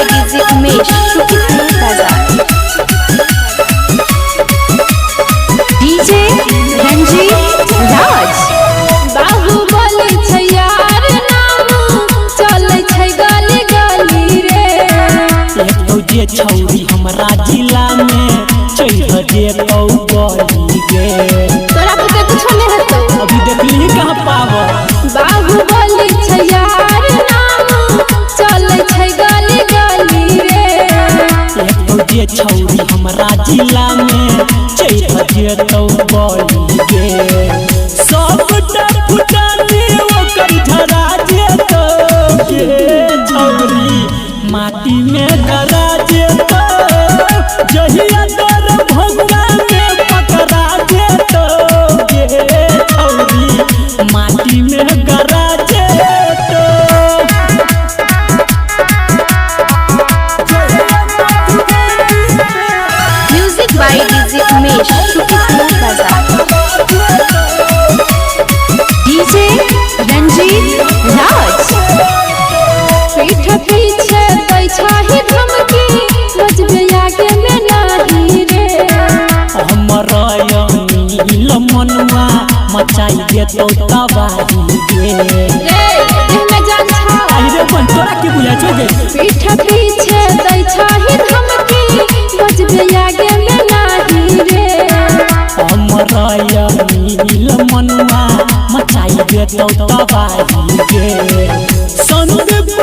DJ Umesh शुक्रिया बाजार DJ Ranjit राज बाहुबली छै यार नाम चले छै गली गली रे। तो जे छौरी हमरा जिला में चढ़ जे तो गली गे तोरा बुते कुछ नहीं हतो अभी देखली कहां पाव बाहुबली छै यार नाम चले छै गली गली रे। तो जे छौरी हमरा जिला में चढ़ जे तो गली गे सबटा फुटानी ओकर झरा जे तो गे छौरी माटी में गरा जे तो जहिया दर भंगा में पकड़ा जे तो गे छौरी माटी में गरा जे तो म्यूजिक बाय डीजे उमेश शुक्रिया बाजार डीजे रंजीत राज पीठ पीछे दै छाही धमकी बजबे आगे में नाही रे। हमर नील मनुआ मचाई देतो तबाही गे रे इमे जान छा अरे बन तोरा की बुझा छो गे पीठ पीछे दै छाही धमकी बजबे आगे में नाही रे। हमर नील मनुआ मचाई देतो तबाही गे संदीप